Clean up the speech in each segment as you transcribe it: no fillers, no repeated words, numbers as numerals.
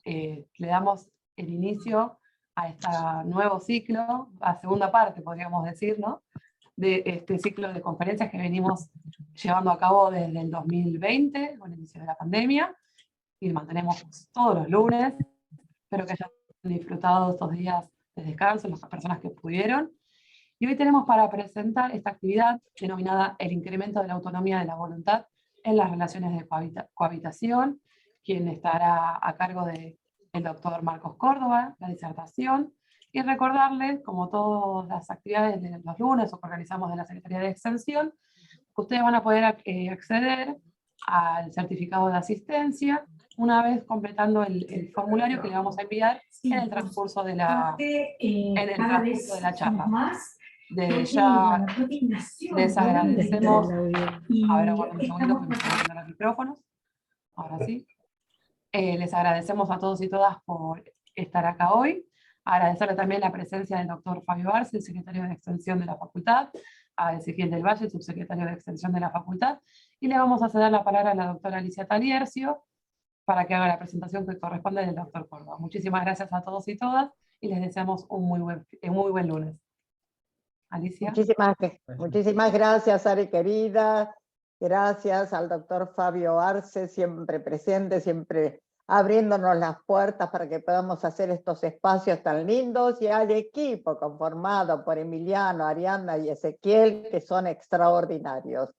le damos el inicio a este nuevo ciclo, a segunda parte, podríamos decir, ¿no? De este ciclo de conferencias que venimos llevando a cabo desde el 2020, con el inicio de la pandemia, y mantenemos todos los lunes. Espero que hayan disfrutado estos días de descanso, las personas que pudieron. Y hoy tenemos para presentar esta actividad denominada el incremento de la autonomía de la voluntad en las relaciones de cohabitación, quien estará a cargo del doctor Marcos Córdoba, la disertación, y recordarles, como todas las actividades de los lunes o que organizamos de la Secretaría de Extensión, que ustedes van a poder acceder al certificado de asistencia una vez completando el formulario que le vamos a enviar en el transcurso de la charla. Desde ya les agradecemos. A ver, aguarden un segundo que me están poniendo los micrófonos. Ahora sí. Les agradecemos a todos y todas por estar acá hoy. Agradecerle también la presencia del doctor Fabio Arce, el secretario de Extensión de la Facultad, a Ezequiel del Valle, subsecretario de Extensión de la Facultad, y le vamos a ceder la palabra a la doctora Alicia Taliercio para que haga la presentación que corresponde del doctor Córdoba. Muchísimas gracias a todos y todas, y les deseamos un muy buen lunes. Alicia. Muchísimas gracias, Ari querida. Gracias al doctor Fabio Arce, siempre presente, siempre abriéndonos las puertas para que podamos hacer estos espacios tan lindos, y al equipo conformado por Emiliano, Ariadna y Ezequiel, que son extraordinarios.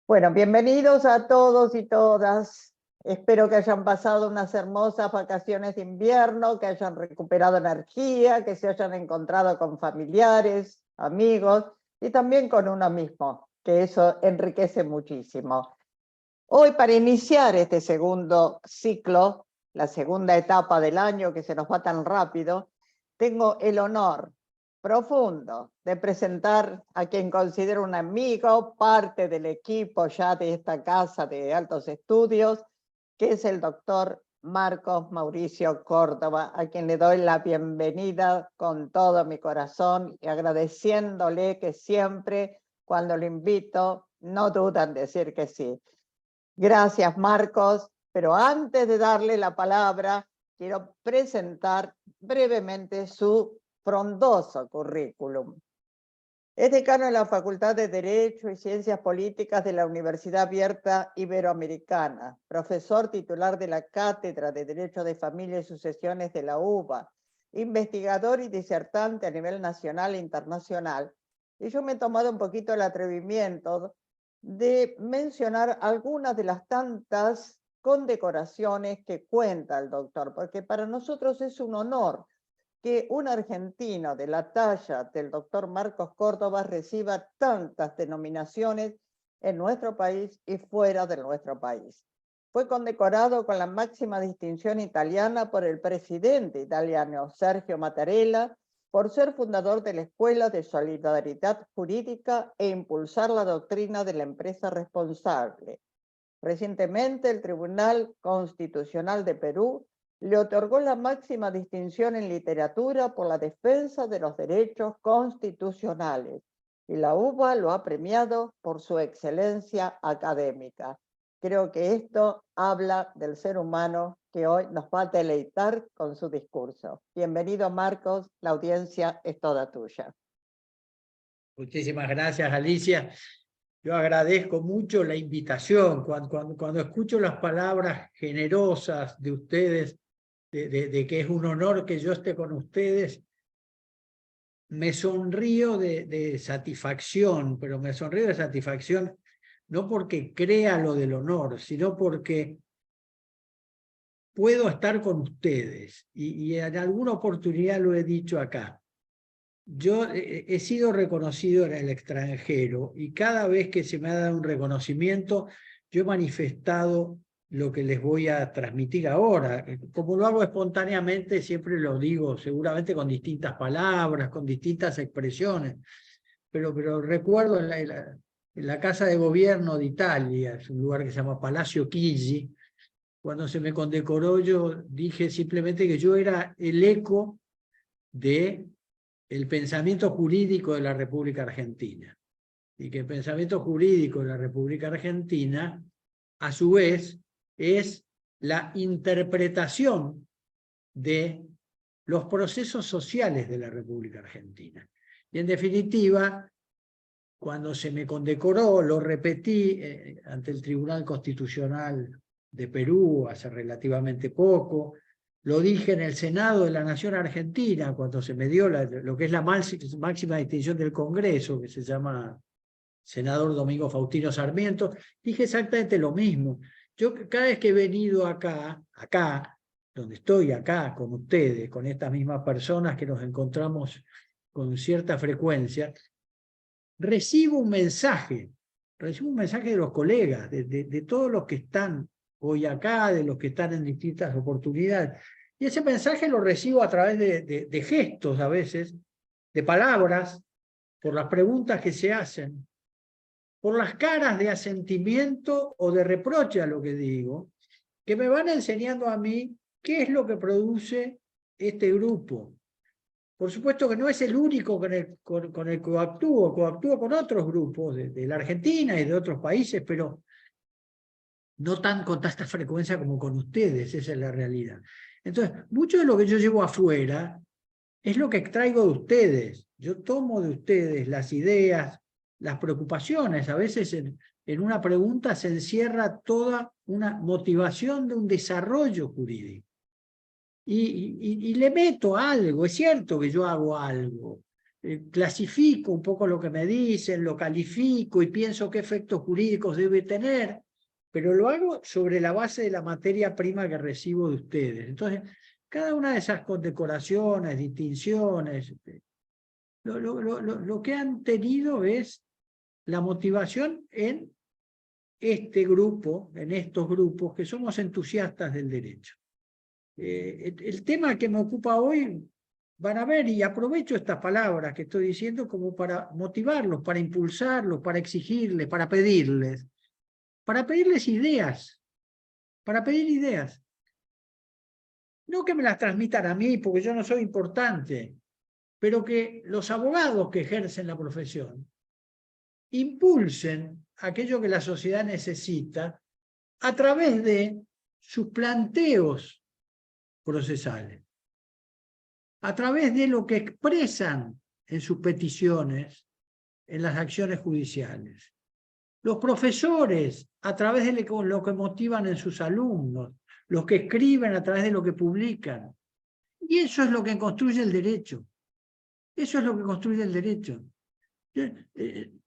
Bueno, bienvenidos a todos y todas. Espero que hayan pasado unas hermosas vacaciones de invierno, que hayan recuperado energía, que se hayan encontrado con familiares, amigos y también con uno mismo, que eso enriquece muchísimo. Hoy, para iniciar este segundo ciclo, la segunda etapa del año que se nos va tan rápido, tengo el honor profundo de presentar a quien considero un amigo, parte del equipo ya de esta casa de altos estudios, que es el doctor Marcos Mauricio Córdoba, a quien le doy la bienvenida con todo mi corazón y agradeciéndole que siempre, cuando lo invito, no dudan en decir que sí. Gracias, Marcos, pero antes de darle la palabra, quiero presentar brevemente su frondoso currículum. Es decano de la Facultad de Derecho y Ciencias Políticas de la Universidad Abierta Iberoamericana, profesor titular de la Cátedra de Derecho de Familia y Sucesiones de la UBA, investigador y disertante a nivel nacional e internacional. Y yo me he tomado un poquito el atrevimiento de mencionar algunas de las tantas condecoraciones que cuenta el doctor, porque para nosotros es un honor que un argentino de la talla del doctor Marcos Córdoba reciba tantas denominaciones en nuestro país y fuera de nuestro país. Fue condecorado con la máxima distinción italiana por el presidente italiano Sergio Mattarella por ser fundador de la Escuela de Solidaridad Jurídica e impulsar la doctrina de la empresa responsable. Recientemente, el Tribunal Constitucional de Perú le otorgó la máxima distinción en literatura por la defensa de los derechos constitucionales, y la UBA lo ha premiado por su excelencia académica. Creo que esto habla del ser humano que hoy nos va a deleitar con su discurso. Bienvenido, Marcos, la audiencia es toda tuya. Muchísimas gracias, Alicia. Yo agradezco mucho la invitación. Cuando escucho las palabras generosas de ustedes, de que es un honor que yo esté con ustedes, me sonrío de satisfacción, pero me sonrío de satisfacción no porque crea lo del honor, sino porque puedo estar con ustedes. Y en alguna oportunidad lo he dicho acá. Yo he sido reconocido en el extranjero y cada vez que se me ha dado un reconocimiento, yo he manifestado lo que les voy a transmitir ahora. Como lo hago espontáneamente, siempre lo digo, seguramente con distintas palabras, con distintas expresiones, pero recuerdo en la Casa de Gobierno de Italia, es un lugar que se llama Palacio Chigi, cuando se me condecoró, yo dije simplemente que yo era el eco del pensamiento jurídico de la República Argentina, y que el pensamiento jurídico de la República Argentina, a su vez, es la interpretación de los procesos sociales de la República Argentina. Y en definitiva, cuando se me condecoró, lo repetí ante el Tribunal Constitucional de Perú hace relativamente poco, lo dije en el Senado de la Nación Argentina, cuando se me dio lo que es la máxima distinción del Congreso, que se llama senador Domingo Faustino Sarmiento, dije exactamente lo mismo. Yo cada vez que he venido acá, donde estoy acá con ustedes, con estas mismas personas que nos encontramos con cierta frecuencia, recibo un mensaje de los colegas, de todos los que están hoy acá, de los que están en distintas oportunidades. Y ese mensaje lo recibo a través de gestos a veces, de palabras, por las preguntas que se hacen, por las caras de asentimiento o de reproche a lo que digo, que me van enseñando a mí qué es lo que produce este grupo. Por supuesto que no es el único con el que coactúo con otros grupos de la Argentina y de otros países, pero no con tanta frecuencia como con ustedes, esa es la realidad. Entonces, mucho de lo que yo llevo afuera es lo que extraigo de ustedes. Yo tomo de ustedes las ideas, las preocupaciones. A veces en una pregunta se encierra toda una motivación de un desarrollo jurídico. Y le meto algo, es cierto que yo hago algo. Clasifico un poco lo que me dicen, lo califico y pienso qué efectos jurídicos debe tener, pero lo hago sobre la base de la materia prima que recibo de ustedes. Entonces, cada una de esas condecoraciones, distinciones, lo que han tenido es la motivación en este grupo, en estos grupos que somos entusiastas del derecho. El tema que me ocupa hoy, van a ver, y aprovecho estas palabras que estoy diciendo como para motivarlos, para impulsarlos, para exigirles, para pedirles ideas, para pedir ideas. No que me las transmitan a mí, porque yo no soy importante, pero que los abogados que ejercen la profesión impulsen aquello que la sociedad necesita a través de sus planteos procesales, a través de lo que expresan en sus peticiones, en las acciones judiciales. Los profesores, a través de lo que motivan en sus alumnos, los que escriben a través de lo que publican. Y eso es lo que construye el derecho. Eso es lo que construye el derecho. Yo,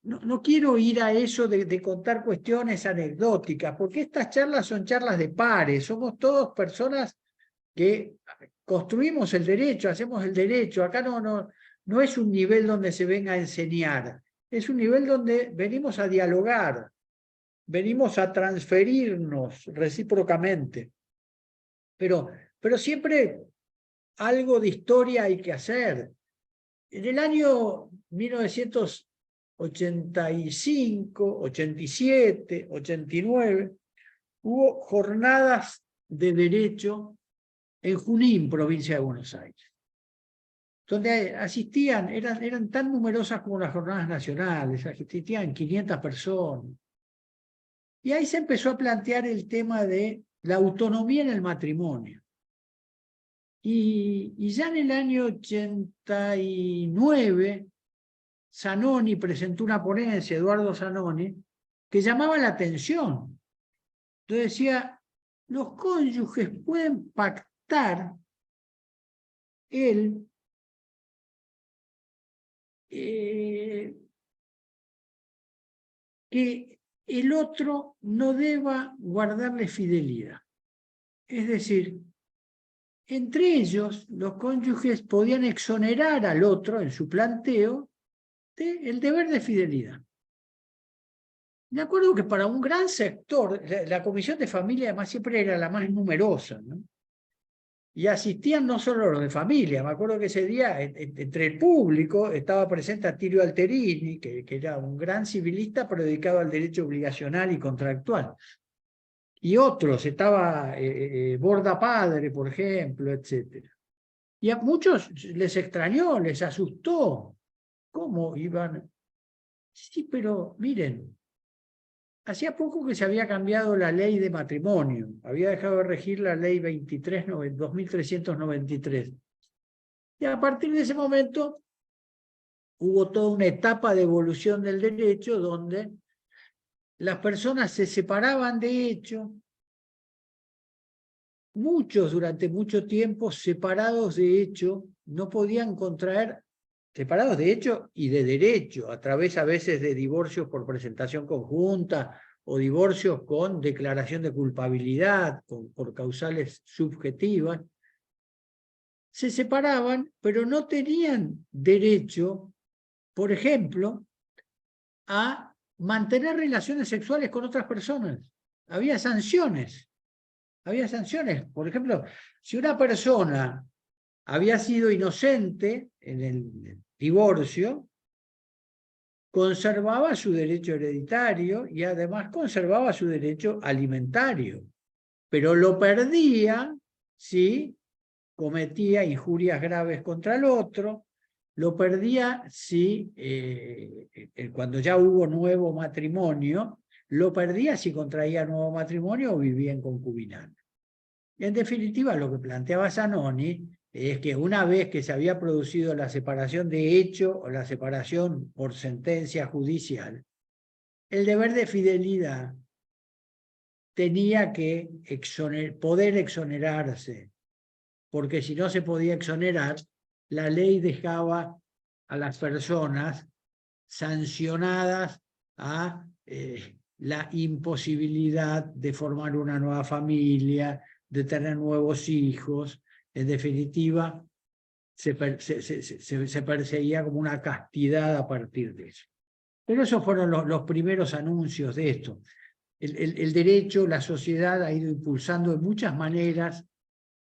no quiero ir a eso de contar cuestiones anecdóticas, porque estas charlas son charlas de pares, somos todos personas que construimos el derecho, hacemos el derecho. Acá no es un nivel donde se venga a enseñar, es un nivel donde venimos a dialogar, venimos a transferirnos recíprocamente. Pero siempre algo de historia hay que hacer. En el año 1985, 87, 89, hubo jornadas de derecho en Junín, provincia de Buenos Aires, donde asistían, eran tan numerosas como las jornadas nacionales, asistían 500 personas. Y ahí se empezó a plantear el tema de la autonomía en el matrimonio. Y ya en el año 89, Zanoni presentó una ponencia, Eduardo Zanoni, que llamaba la atención. Entonces decía, los cónyuges pueden pactar que el otro no deba guardarle fidelidad. Es decir, entre ellos, los cónyuges podían exonerar al otro en su planteo del deber de fidelidad. Me acuerdo que para un gran sector, la comisión de familia además siempre era la más numerosa, ¿no? Y asistían no solo los de familia, me acuerdo que ese día entre el público estaba presente Attilio Alterini, que era un gran civilista pero dedicado al derecho obligacional y contractual. Y otros, estaba Borda Padre, por ejemplo, etc. Y a muchos les extrañó, les asustó. ¿Cómo iban? Sí, pero miren, hacía poco que se había cambiado la ley de matrimonio, había dejado de regir la ley 2393. Y a partir de ese momento hubo toda una etapa de evolución del derecho donde las personas se separaban de hecho, muchos durante mucho tiempo separados de hecho, no podían contraer, separados de hecho y de derecho, a través a veces de divorcios por presentación conjunta o divorcios con declaración de culpabilidad, por causales subjetivas, se separaban, pero no tenían derecho, por ejemplo, a mantener relaciones sexuales con otras personas. Había sanciones. Había sanciones. Por ejemplo, si una persona había sido inocente en el divorcio, conservaba su derecho hereditario y además conservaba su derecho alimentario. Pero lo perdía si cometía injurias graves contra el otro, lo perdía si, cuando ya hubo nuevo matrimonio, lo perdía si contraía nuevo matrimonio o vivía en concubinato. En definitiva, lo que planteaba Zanoni es que una vez que se había producido la separación de hecho o la separación por sentencia judicial, el deber de fidelidad tenía que poder exonerarse, porque si no se podía exonerar, la ley dejaba a las personas sancionadas a la imposibilidad de formar una nueva familia, de tener nuevos hijos. En definitiva, se perseguía como una castidad a partir de eso. Pero esos fueron los primeros anuncios de esto. El derecho, la sociedad ha ido impulsando de muchas maneras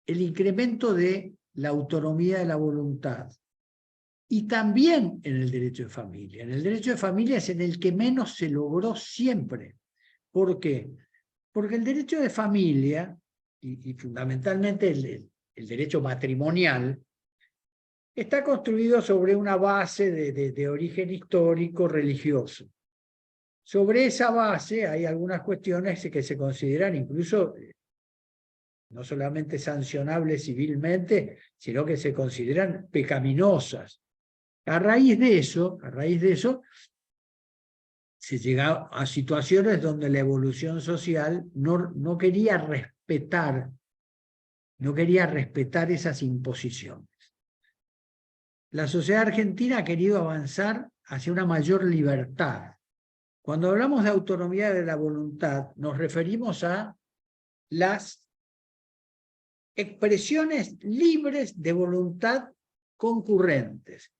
el incremento de la autonomía de la voluntad. Y también en el derecho de familia. En el derecho de familia es en el que menos se logró siempre. ¿Por qué? Porque el derecho de familia, y fundamentalmente el derecho matrimonial, está construido sobre una base de origen histórico religioso. Sobre esa base hay algunas cuestiones que se consideran incluso no solamente sancionables civilmente, sino que se consideran pecaminosas. A raíz de eso, se llega a situaciones donde la evolución social no quería respetar esas imposiciones. La sociedad argentina ha querido avanzar hacia una mayor libertad. Cuando hablamos de autonomía de la voluntad, nos referimos a las expresiones libres de voluntad concurrentes.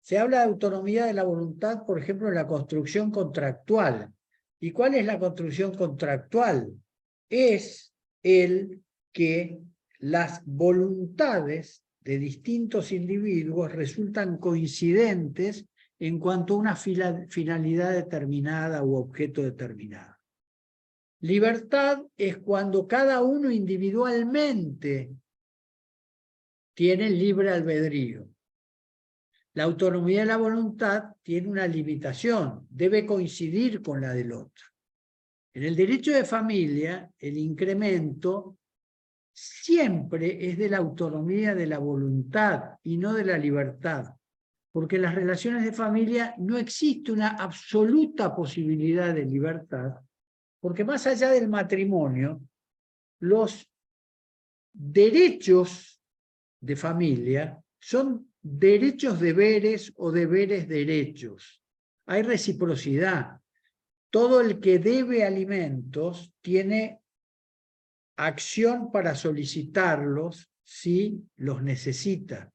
Se habla de autonomía de la voluntad, por ejemplo, en la construcción contractual. ¿Y cuál es la construcción contractual? Es el que las voluntades de distintos individuos resultan coincidentes en cuanto a una finalidad determinada u objeto determinado. Libertad es cuando cada uno individualmente tiene libre albedrío. La autonomía de la voluntad tiene una limitación, debe coincidir con la del otro. En el derecho de familia, el incremento siempre es de la autonomía de la voluntad y no de la libertad, porque en las relaciones de familia no existe una absoluta posibilidad de libertad, porque más allá del matrimonio, los derechos de familia son derechos deberes o deberes derechos. Hay reciprocidad. Todo el que debe alimentos tiene acción para solicitarlos si los necesita.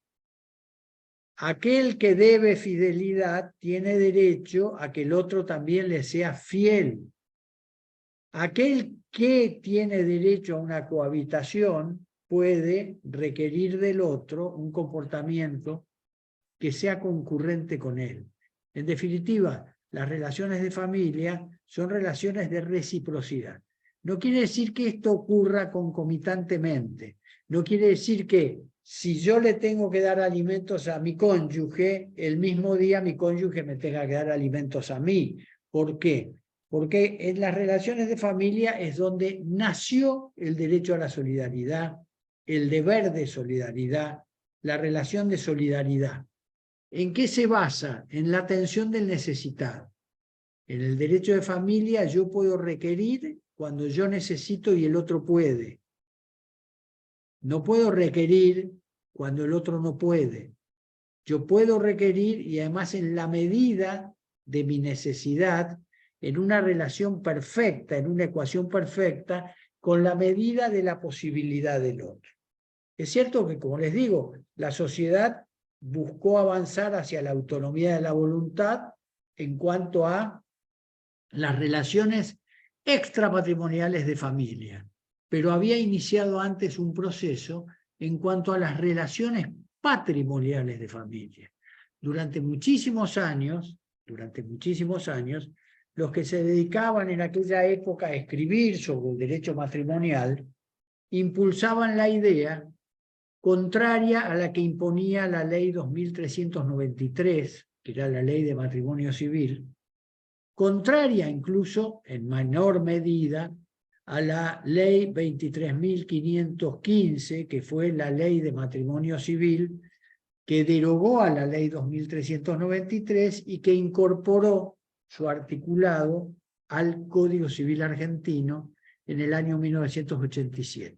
Aquel que debe fidelidad tiene derecho a que el otro también le sea fiel. Aquel que tiene derecho a una cohabitación puede requerir del otro un comportamiento que sea concurrente con él. En definitiva, las relaciones de familia son relaciones de reciprocidad. No quiere decir que esto ocurra concomitantemente. No quiere decir que si yo le tengo que dar alimentos a mi cónyuge, el mismo día mi cónyuge me tenga que dar alimentos a mí. ¿Por qué? porque en las relaciones de familia es donde nació el derecho a la solidaridad, el deber de solidaridad, la relación de solidaridad. ¿En qué se basa? En la atención del necesitado. En el derecho de familia yo puedo requerir cuando yo necesito y el otro puede. No puedo requerir cuando el otro no puede. Yo puedo requerir y además en la medida de mi necesidad, en una relación perfecta, en una ecuación perfecta, con la medida de la posibilidad del otro. Es cierto que, como les digo, la sociedad buscó avanzar hacia la autonomía de la voluntad en cuanto a las relaciones extramatrimoniales de familia, pero había iniciado antes un proceso en cuanto a las relaciones patrimoniales de familia. Durante muchísimos años, los que se dedicaban en aquella época a escribir sobre el derecho matrimonial, impulsaban la idea contraria a la que imponía la ley 2393, que era la ley de matrimonio civil, contraria incluso, en menor medida, a la ley 23.515, que fue la ley de matrimonio civil, que derogó a la ley 2393 y que incorporó su articulado al Código Civil argentino en el año 1987.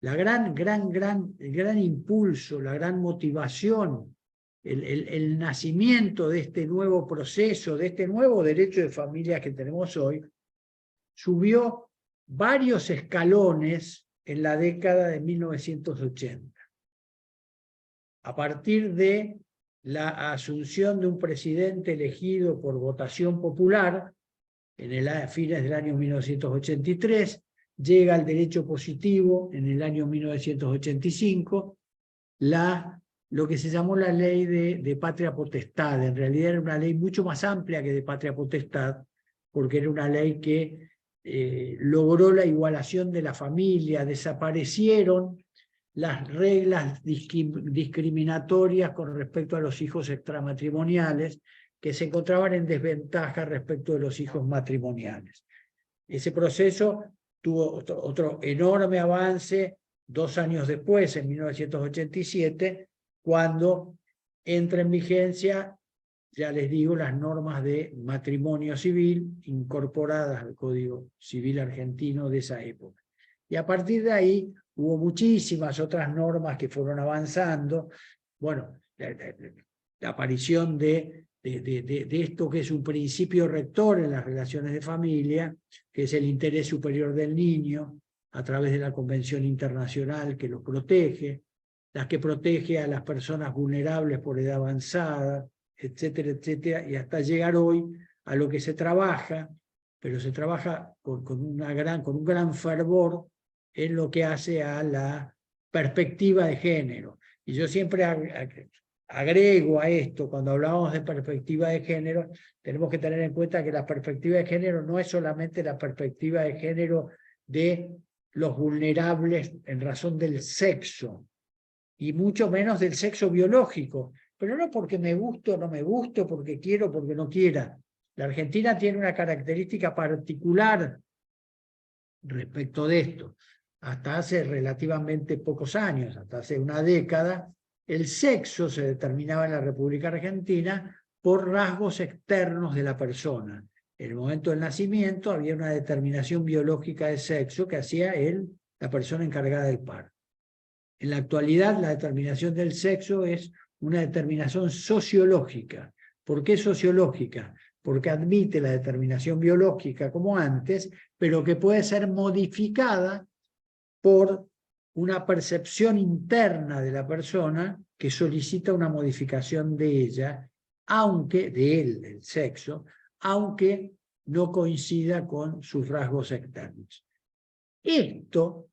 El gran impulso, la gran motivación, el nacimiento de este nuevo proceso, de este nuevo derecho de familia que tenemos hoy, subió varios escalones en la década de 1980. A partir de la asunción de un presidente elegido por votación popular, a fines del año 1983, llega el derecho positivo en el año 1985, lo que se llamó la ley de patria potestad. En realidad era una ley mucho más amplia que de patria potestad, porque era una ley que logró la igualación de la familia, desaparecieron las reglas discriminatorias con respecto a los hijos extramatrimoniales, que se encontraban en desventaja respecto de los hijos matrimoniales. Ese proceso tuvo otro enorme avance 2 años después, en 1987, cuando entra en vigencia, ya les digo, las normas de matrimonio civil incorporadas al Código Civil argentino de esa época. Y a partir de ahí hubo muchísimas otras normas que fueron avanzando. Bueno, la aparición de esto que es un principio rector en las relaciones de familia, que es el interés superior del niño, a través de la Convención Internacional que lo protege, la que protege a las personas vulnerables por edad avanzada, etcétera, etcétera, y hasta llegar hoy a lo que se trabaja, pero se trabaja con un gran fervor en lo que hace a la perspectiva de género. Y yo siempre agrego a esto, cuando hablamos de perspectiva de género, tenemos que tener en cuenta que la perspectiva de género no es solamente la perspectiva de género de los vulnerables en razón del sexo, y mucho menos del sexo biológico, pero no porque me guste o no me guste, porque quiero o porque no quiera. La Argentina tiene una característica particular respecto de esto. Hasta hace relativamente pocos años, hasta hace una década, el sexo se determinaba en la República Argentina por rasgos externos de la persona. En el momento del nacimiento había una determinación biológica de sexo que hacía la persona encargada del parto. En la actualidad, la determinación del sexo es una determinación sociológica. ¿Por qué sociológica? Porque admite la determinación biológica como antes, pero que puede ser modificada por una percepción interna de la persona que solicita una modificación de ella, del sexo, aunque no coincida con sus rasgos externos. Esto,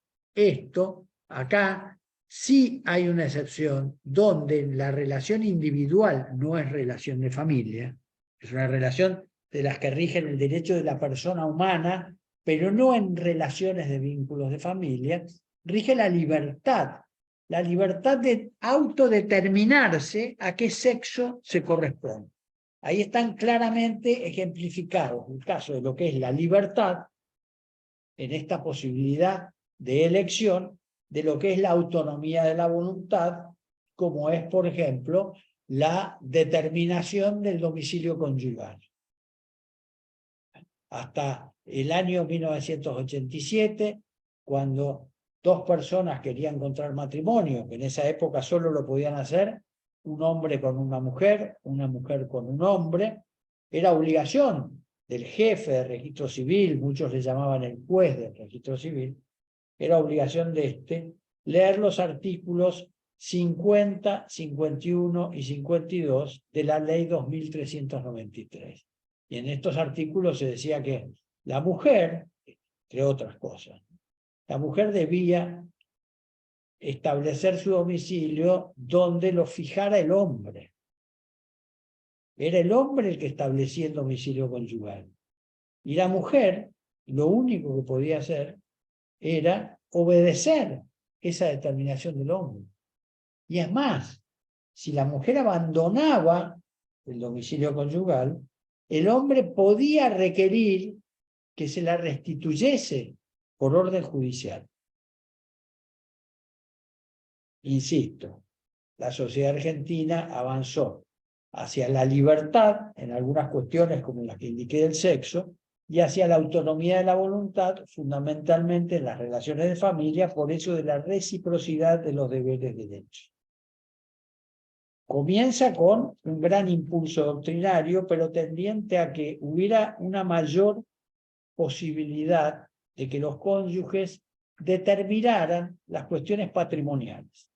acá sí hay una excepción donde la relación individual no es relación de familia, es una relación de las que rigen el derecho de la persona humana, pero no en relaciones de vínculos de familia, rige la libertad de autodeterminarse a qué sexo se corresponde. ahí están claramente ejemplificados el caso de lo que es la libertad, en esta posibilidad de elección, de lo que es la autonomía de la voluntad, como es, por ejemplo, la determinación del domicilio conyugal. Hasta el año 1987, cuando dos personas querían contraer matrimonio, que en esa época solo lo podían hacer un hombre con una mujer con un hombre, era obligación del jefe de registro civil, muchos le llamaban el juez del registro civil, era obligación de este leer los artículos 50, 51 y 52 de la ley 2393. Y en estos artículos se decía que la mujer, entre otras cosas, la mujer debía establecer su domicilio donde lo fijara el hombre. Era el hombre el que establecía el domicilio conyugal. Y la mujer, lo único que podía hacer era obedecer esa determinación del hombre. Y es más, si la mujer abandonaba el domicilio conyugal, el hombre podía requerir que se la restituyese por orden judicial. Insisto, la sociedad argentina avanzó hacia la libertad en algunas cuestiones como las que indiqué del sexo y hacia la autonomía de la voluntad, fundamentalmente en las relaciones de familia, por eso de la reciprocidad de los deberes y derechos. Comienza con un gran impulso doctrinario, pero tendiente a que hubiera una mayor posibilidad de que los cónyuges determinaran las cuestiones patrimoniales.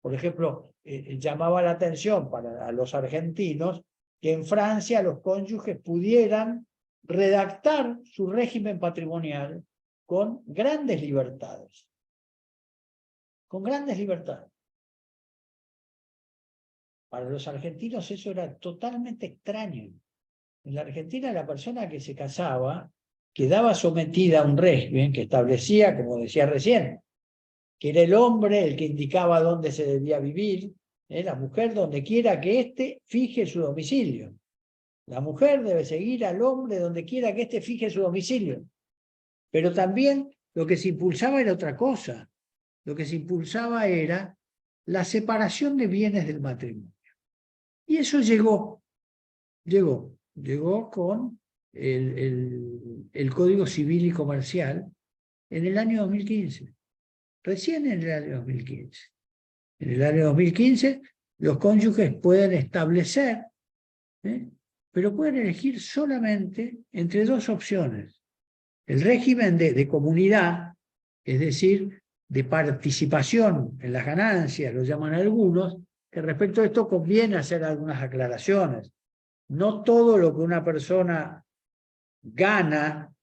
Por ejemplo, llamaba la atención para los argentinos que en Francia los cónyuges pudieran redactar su régimen patrimonial con grandes libertades. Con grandes libertades. Para los argentinos eso era totalmente extraño. En la Argentina la persona que se casaba quedaba sometida a un régimen que establecía, como decía recién, que era el hombre el que indicaba dónde se debía vivir, la mujer donde quiera que éste fije su domicilio. La mujer debe seguir al hombre donde quiera que éste fije su domicilio. Pero también lo que se impulsaba era otra cosa. Lo que se impulsaba era la separación de bienes del matrimonio. Y eso llegó con el Código Civil y Comercial en el año 2015. Recién en el año 2015. En el año 2015 los cónyuges pueden establecer, pero pueden elegir solamente entre dos opciones. El régimen de comunidad, es decir, de participación en las ganancias, lo llaman algunos, que respecto a esto conviene hacer algunas aclaraciones. No todo lo que una persona gana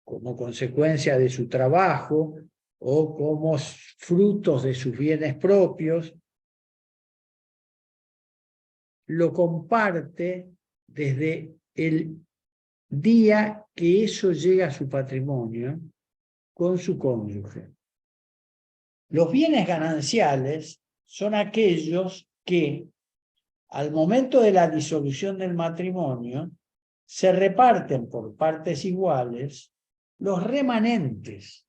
como consecuencia de su trabajo o como frutos de sus bienes propios, lo comparte desde el día que eso llega a su patrimonio con su cónyuge. Los bienes gananciales son aquellos que, al momento de la disolución del matrimonio, se reparten por partes iguales los remanentes.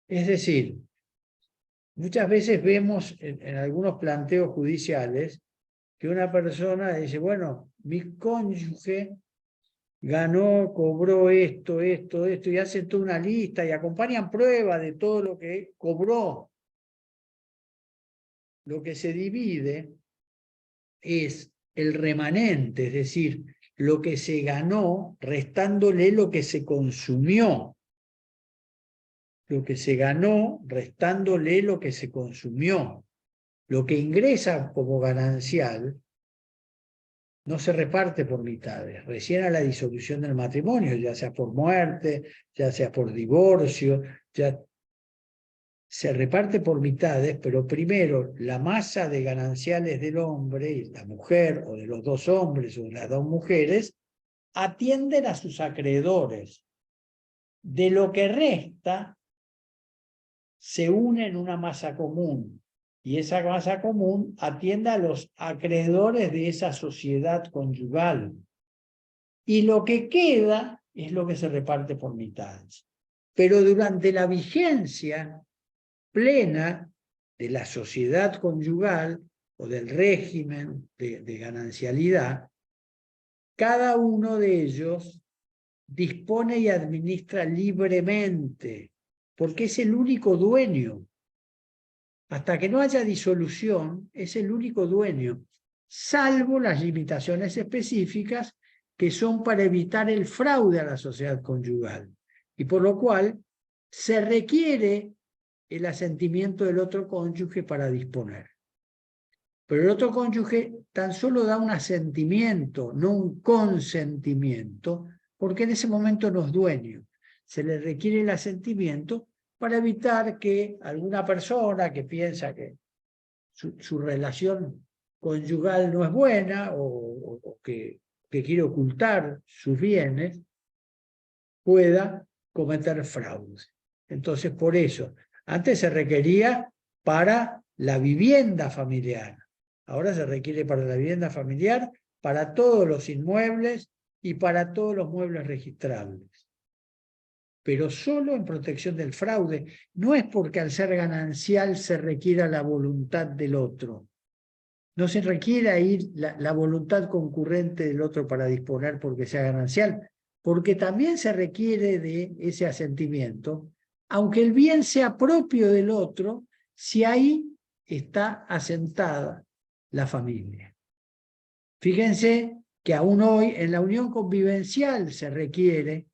Es decir, muchas veces vemos en algunos planteos judiciales que una persona dice, bueno, mi cónyuge ganó, cobró esto, y hacen toda una lista y acompañan pruebas de todo lo que cobró. Lo que se divide es el remanente, es decir, lo que se ganó restándole lo que se consumió. Lo que se ganó restándole lo que se consumió. Lo que ingresa como ganancial no se reparte por mitades, recién a la disolución del matrimonio, ya sea por muerte, ya sea por divorcio, ya se reparte por mitades, pero primero la masa de gananciales del hombre y la mujer, o de los dos hombres o de las dos mujeres, atienden a sus acreedores. De lo que resta, se une en una masa común, y esa masa común atienda a los acreedores de esa sociedad conyugal. Y lo que queda es lo que se reparte por mitades. Pero durante la vigencia plena de la sociedad conyugal o del régimen de ganancialidad, cada uno de ellos dispone y administra libremente, porque es el único dueño. Hasta que no haya disolución, es el único dueño, salvo las limitaciones específicas que son para evitar el fraude a la sociedad conyugal, y por lo cual se requiere el asentimiento del otro cónyuge para disponer. Pero el otro cónyuge tan solo da un asentimiento, no un consentimiento, porque en ese momento no es dueño. Se le requiere el asentimiento para evitar que alguna persona que piensa que su relación conyugal no es buena o que quiere ocultar sus bienes, pueda cometer fraude. Entonces, por eso, antes se requería para la vivienda familiar. Ahora se requiere para la vivienda familiar, para todos los inmuebles y para todos los muebles registrables. Pero solo en protección del fraude. No es porque al ser ganancial se requiera la voluntad del otro. No se requiere ahí la voluntad concurrente del otro para disponer porque sea ganancial, porque también se requiere de ese asentimiento, aunque el bien sea propio del otro, si ahí está asentada la familia. Fíjense que aún hoy en la unión convivencial se requiere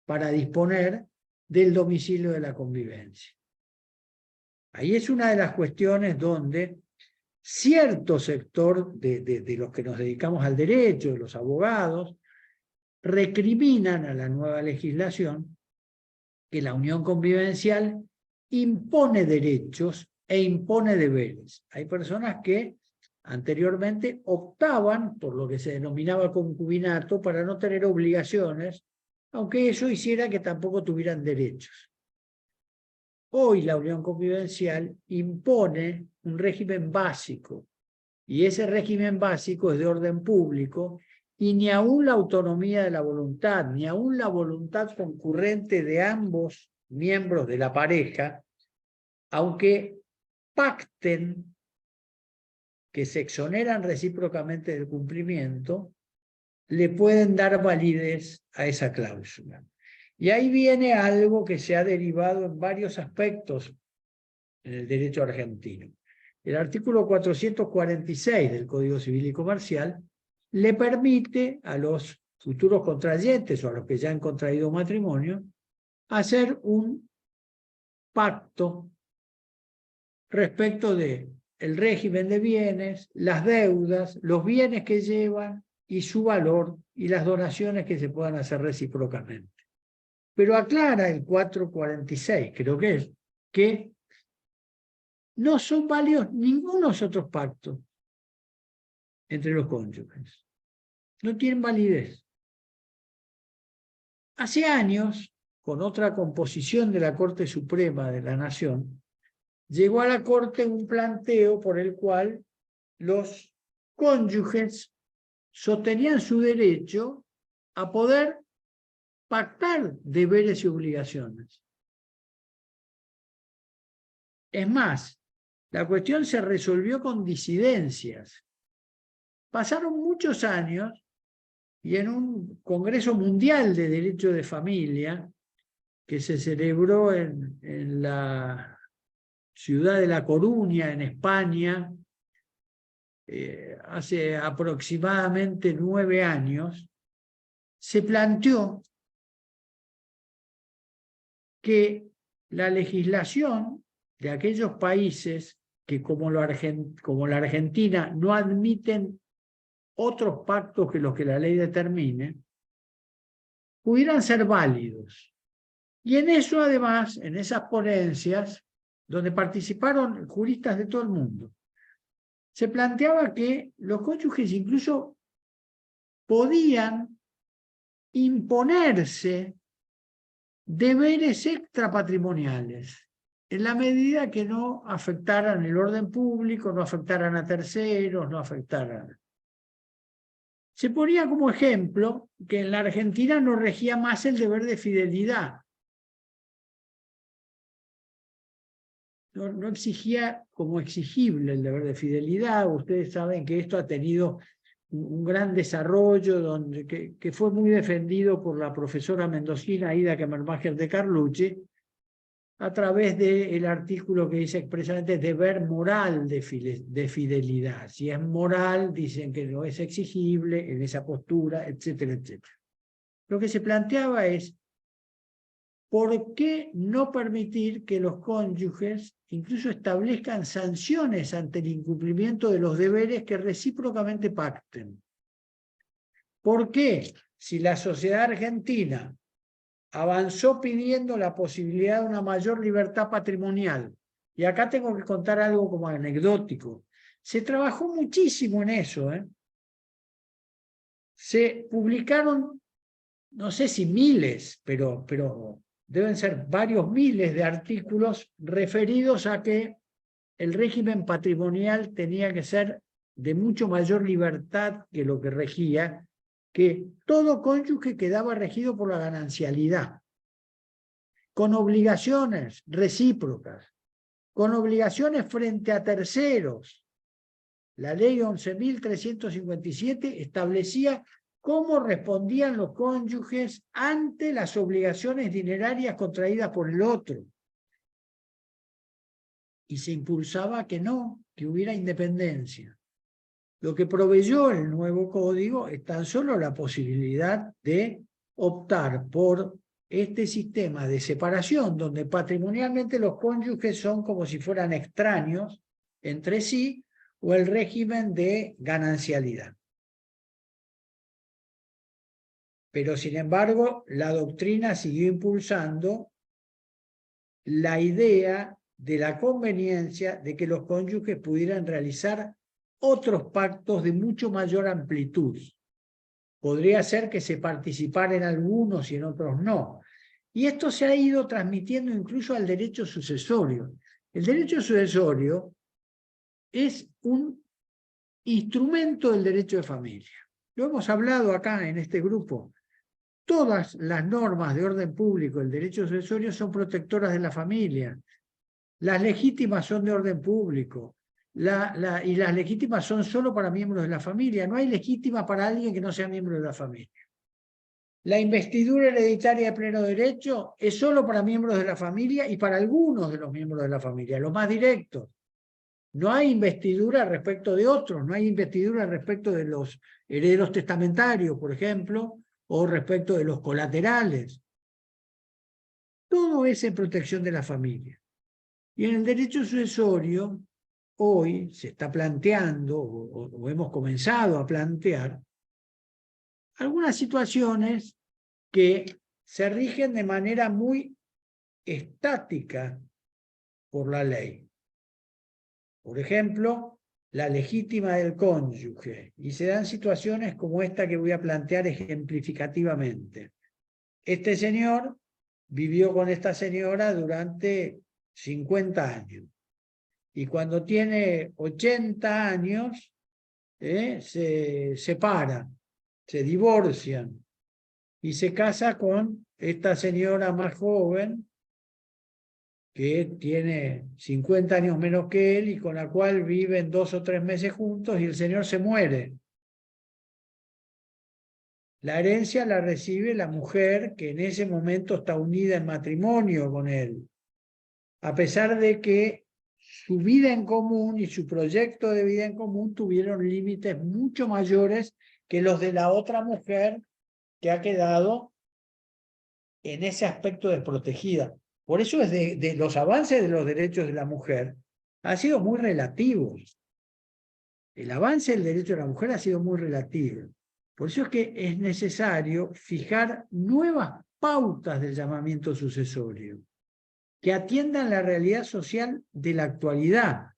para disponer del domicilio de la convivencia. Ahí es una de las cuestiones donde cierto sector de los que nos dedicamos al derecho, de los abogados, recriminan a la nueva legislación que la unión convivencial impone derechos e impone deberes. Hay personas que anteriormente optaban por lo que se denominaba concubinato para no tener obligaciones, aunque eso hiciera que tampoco tuvieran derechos. Hoy la unión convivencial impone un régimen básico, y ese régimen básico es de orden público, y ni aún la autonomía de la voluntad, ni aún la voluntad concurrente de ambos miembros de la pareja, aunque pacten que se exoneran recíprocamente del cumplimiento, le pueden dar validez a esa cláusula. Y ahí viene algo que se ha derivado en varios aspectos en el derecho argentino. El artículo 446 del Código Civil y Comercial le permite a los futuros contrayentes o a los que ya han contraído matrimonio hacer un pacto respecto de el régimen de bienes, las deudas, los bienes que llevan y su valor y las donaciones que se puedan hacer recíprocamente. Pero aclara el 446, creo que es, que no son válidos ningunos otros pactos entre los cónyuges. No tienen validez. Hace años, con otra composición de la Corte Suprema de la Nación, llegó a la Corte un planteo por el cual los cónyuges sostenían su derecho a poder pactar deberes y obligaciones. Es más, la cuestión se resolvió con disidencias. Pasaron muchos años y en un Congreso Mundial de Derecho de Familia que se celebró en la ciudad de La Coruña, en España, hace aproximadamente 9 años, se planteó que la legislación de aquellos países que como la Argentina no admiten otros pactos que los que la ley determine, pudieran ser válidos. Y en eso además, en esas ponencias, donde participaron juristas de todo el mundo, se planteaba que los cónyuges incluso podían imponerse deberes extrapatrimoniales. en la medida que no afectaran el orden público, no afectaran a terceros, no afectaran. Se ponía como ejemplo que en la Argentina no regía más el deber de fidelidad. No exigía como exigible el deber de fidelidad. Ustedes saben que esto ha tenido un gran desarrollo que fue muy defendido por la profesora mendocina Ida Kemmermacher de Carlucci, a través del artículo que dice expresamente deber moral de fidelidad. Si es moral, dicen que no es exigible en esa postura, etcétera, etcétera. Lo que se planteaba es, ¿por qué no permitir que los cónyuges incluso establezcan sanciones ante el incumplimiento de los deberes que recíprocamente pacten? ¿Por qué, si la sociedad argentina avanzó pidiendo la posibilidad de una mayor libertad patrimonial, y acá tengo que contar algo como anecdótico, se trabajó muchísimo en eso, se publicaron, no sé si miles, pero deben ser varios miles de artículos referidos a que el régimen patrimonial tenía que ser de mucho mayor libertad que lo que regía, que todo cónyuge quedaba regido por la ganancialidad, con obligaciones recíprocas, con obligaciones frente a terceros. La ley 11.357 establecía cómo respondían los cónyuges ante las obligaciones dinerarias contraídas por el otro. Y se impulsaba que hubiera independencia. Lo que proveyó el nuevo código es tan solo la posibilidad de optar por este sistema de separación, donde patrimonialmente los cónyuges son como si fueran extraños entre sí, o el régimen de ganancialidad. Pero sin embargo, la doctrina siguió impulsando la idea de la conveniencia de que los cónyuges pudieran realizar otros pactos de mucho mayor amplitud. Podría ser que se participara en algunos y en otros no. Y esto se ha ido transmitiendo incluso al derecho sucesorio. El derecho sucesorio es un instrumento del derecho de familia. Lo hemos hablado acá en este grupo. Todas las normas de orden público del derecho sucesorio son protectoras de la familia. Las legítimas son de orden público. Y las legítimas son solo para miembros de la familia. No hay legítima para alguien que no sea miembro de la familia. La investidura hereditaria de pleno derecho es solo para miembros de la familia y para algunos de los miembros de la familia, los más directos. No hay investidura respecto de otros, no hay investidura respecto de los herederos testamentarios, por ejemplo, o respecto de los colaterales. Todo es en protección de la familia. Y en el derecho sucesorio, hoy se está planteando, o hemos comenzado a plantear, algunas situaciones que se rigen de manera muy estática por la ley. Por ejemplo, la legítima del cónyuge. Y se dan situaciones como esta que voy a plantear ejemplificativamente. Este señor vivió con esta señora durante 50 años. Y cuando tiene 80 años, se separan, se divorcian y se casa con esta señora más joven que tiene 50 años menos que él y con la cual viven 2 o 3 meses juntos y el señor se muere. La herencia la recibe la mujer que en ese momento está unida en matrimonio con él, a pesar de que su vida en común y su proyecto de vida en común tuvieron límites mucho mayores que los de la otra mujer que ha quedado en ese aspecto desprotegida. Por eso es de los avances de los derechos de la mujer han sido muy relativos. El avance del derecho de la mujer ha sido muy relativo. Por eso es que es necesario fijar nuevas pautas del llamamiento sucesorio que atiendan la realidad social de la actualidad.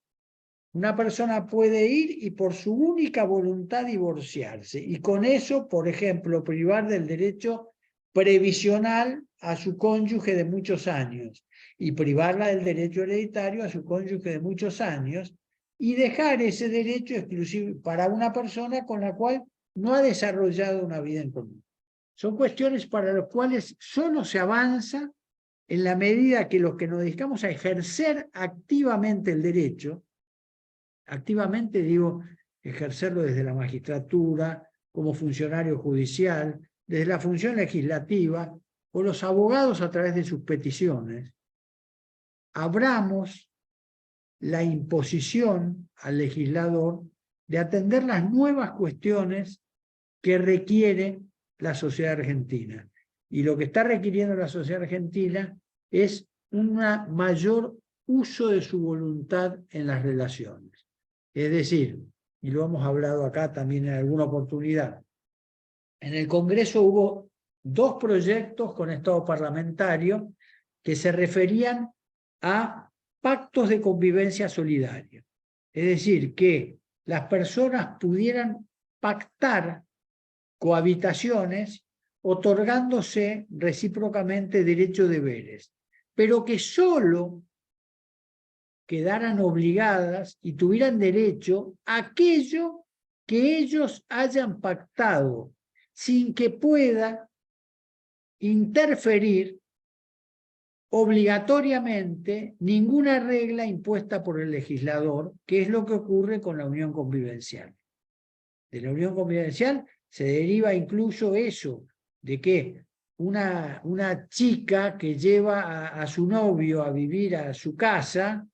Una persona puede ir y por su única voluntad divorciarse y con eso, por ejemplo, privar del derecho previsional a su cónyuge de muchos años. y privarla del derecho hereditario a su cónyuge de muchos años y dejar ese derecho exclusivo para una persona con la cual no ha desarrollado una vida en común. Son cuestiones para las cuales solo se avanza en la medida que los que nos dedicamos a ejercer activamente el derecho, activamente digo ejercerlo desde la magistratura, como funcionario judicial, desde la función legislativa, o los abogados a través de sus peticiones, abramos la imposición al legislador de atender las nuevas cuestiones que requiere la sociedad argentina. Y lo que está requiriendo la sociedad argentina es un mayor uso de su voluntad en las relaciones. Es decir, y lo hemos hablado acá también en alguna oportunidad, en el Congreso hubo 2 proyectos con estado parlamentario que se referían a pactos de convivencia solidaria. Es decir, que las personas pudieran pactar cohabitaciones otorgándose recíprocamente derechos y deberes, pero que solo quedaran obligadas y tuvieran derecho a aquello que ellos hayan pactado, sin que pueda interferir obligatoriamente ninguna regla impuesta por el legislador, que es lo que ocurre con la unión convivencial. De la unión convivencial se deriva incluso eso, de que una chica que lleva a su novio a vivir a su casa,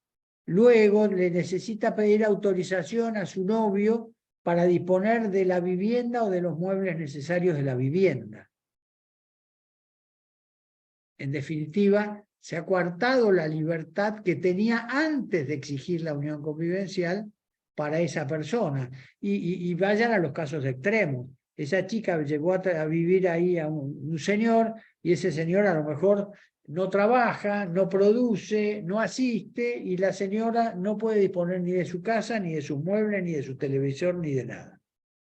luego le necesita pedir autorización a su novio para disponer de la vivienda o de los muebles necesarios de la vivienda. En definitiva, se ha coartado la libertad que tenía antes de exigir la unión convivencial para esa persona. Y vayan a los casos extremos. Esa chica llevó a vivir ahí a un señor, y ese señor a lo mejor no trabaja, no produce, no asiste, y la señora no puede disponer ni de su casa, ni de sus muebles, ni de su televisor, ni de nada.